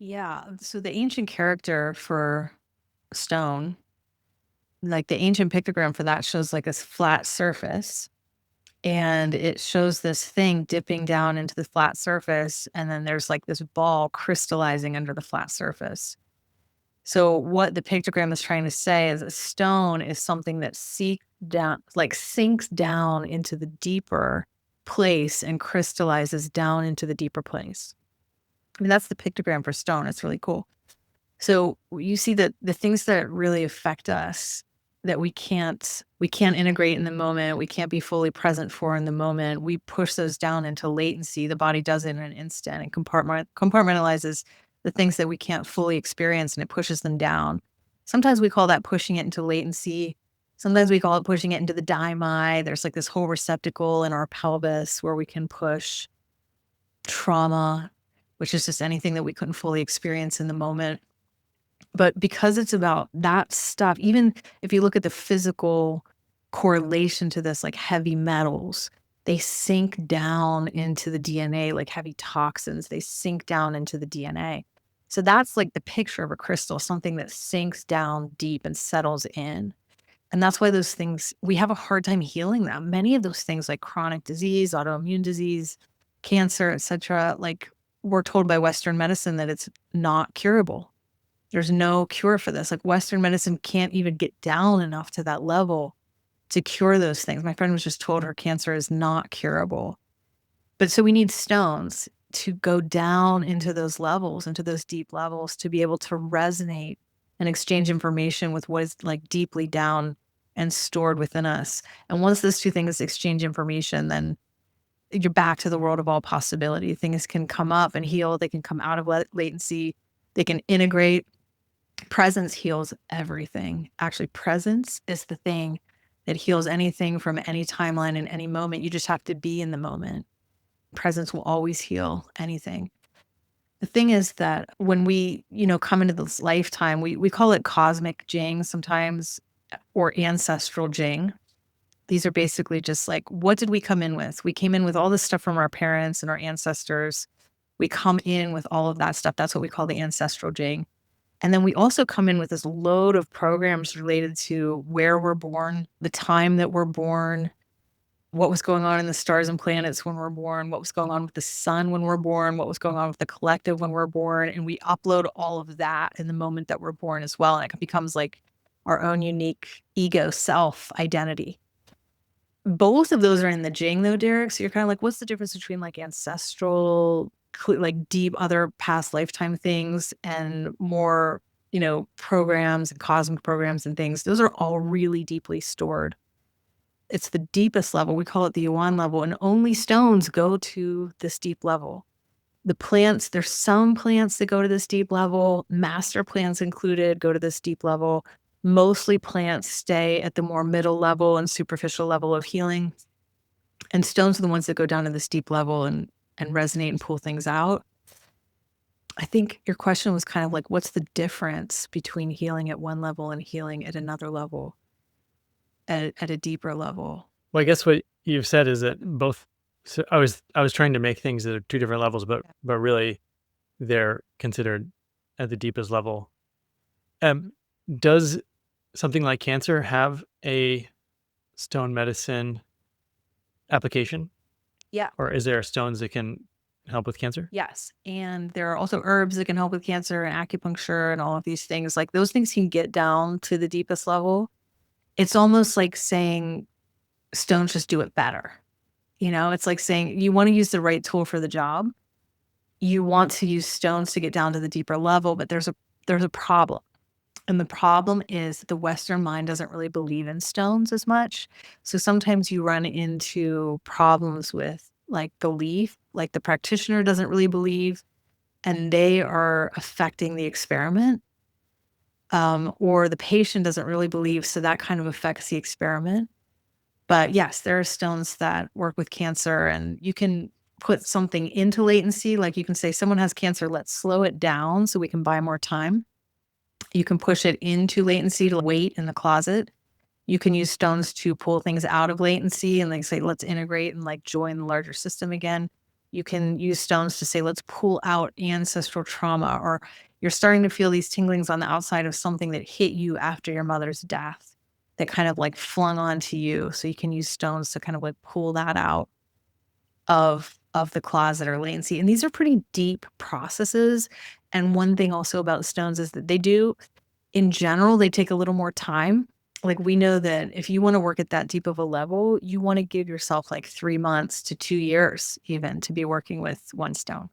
Yeah. So the ancient character for stone, like the ancient pictogram for that shows like this flat surface. And it shows this thing dipping down into the flat surface. And then there's like this ball crystallizing under the flat surface. So what the pictogram is trying to say is a stone is something that sinks down into the deeper place and crystallizes down into the deeper place. I mean, that's the pictogram for stone. It's really cool. So you see that the things that really affect us that we can't integrate in the moment, we can't be fully present for in the moment, we push those down into latency. The body does it in an instant and compartmentalizes the things that we can't fully experience and it pushes them down. Sometimes we call that pushing it into latency. Sometimes we call it pushing it into the daimai. There's like this whole receptacle in our pelvis where we can push trauma, which is just anything that we couldn't fully experience in the moment. But because it's about that stuff, even if you look at the physical correlation to this, like heavy metals, they sink down into the DNA like heavy toxins. They sink down into the DNA. So that's like the picture of a crystal, something that sinks down deep and settles in. And that's why those things, we have a hard time healing them. Many of those things like chronic disease, autoimmune disease, cancer, etc., like we're told by Western medicine that it's not curable. There's no cure for this. Like Western medicine can't even get down enough to that level to cure those things. My friend was just told her cancer is not curable. But so we need stones to go down into those levels, into those deep levels, to be able to resonate and exchange information with what is like deeply down and stored within us. And once those two things exchange information, then you're back to the world of all possibility. Things can come up and heal. They can come out of latency. They can integrate. Presence heals everything. Actually, presence is the thing that heals anything from any timeline in any moment. You just have to be in the moment. Presence will always heal anything. The thing is that when we, come into this lifetime, we call it cosmic Jing sometimes or ancestral Jing. These are basically just like, what did we come in with? We came in with all this stuff from our parents and our ancestors. We come in with all of that stuff. That's what we call the ancestral Jing. And then we also come in with this load of programs related to where we're born, the time that we're born, what was going on in the stars and planets when we're born, what was going on with the sun when we're born, what was going on with the collective when we're born. And we upload all of that in the moment that we're born as well. And it becomes like our own unique ego self identity. Both of those are in the Jing though, Derek. So you're kind of like, what's the difference between like ancestral, like deep other past lifetime things and more, programs and cosmic programs and things? Those are all really deeply stored. It's the deepest level. We call it the Yuan level, and only stones go to this deep level. The plants, there's some plants that go to this deep level, master plants included, go to this deep level. Mostly plants stay at the more middle level and superficial level of healing. And stones are the ones that go down to this deep level and resonate and pull things out. I think your question was kind of like, what's the difference between healing at one level and healing at another level, at a deeper level? Well, I guess what you've said is that both. So I was trying to make things that are two different levels, but really they're considered at the deepest level. Does something like cancer have a stone medicine application? Yeah. Or is there stones that can help with cancer? Yes. And there are also herbs that can help with cancer and acupuncture and all of these things. Like those things can get down to the deepest level. It's almost like saying stones just do it better. It's like saying you want to use the right tool for the job. You want to use stones to get down to the deeper level, but there's a problem. And the problem is the Western mind doesn't really believe in stones as much. So sometimes you run into problems with like belief, like the practitioner doesn't really believe, and they are affecting the experiment. Or the patient doesn't really believe, so that kind of affects the experiment. But yes, there are stones that work with cancer, and you can put something into latency. Like you can say, someone has cancer, let's slow it down so we can buy more time. You can push it into latency to wait in the closet. You can use stones to pull things out of latency and like say, let's integrate and like join the larger system again. You can use stones to say, let's pull out ancestral trauma, or you're starting to feel these tinglings on the outside of something that hit you after your mother's death that kind of like flung onto you. So you can use stones to kind of like pull that out of the closet or latency. And these are pretty deep processes. And one thing also about stones is that they do, in general, they take a little more time. Like we know that if you want to work at that deep of a level, you want to give yourself like 3 months to 2 years even to be working with one stone.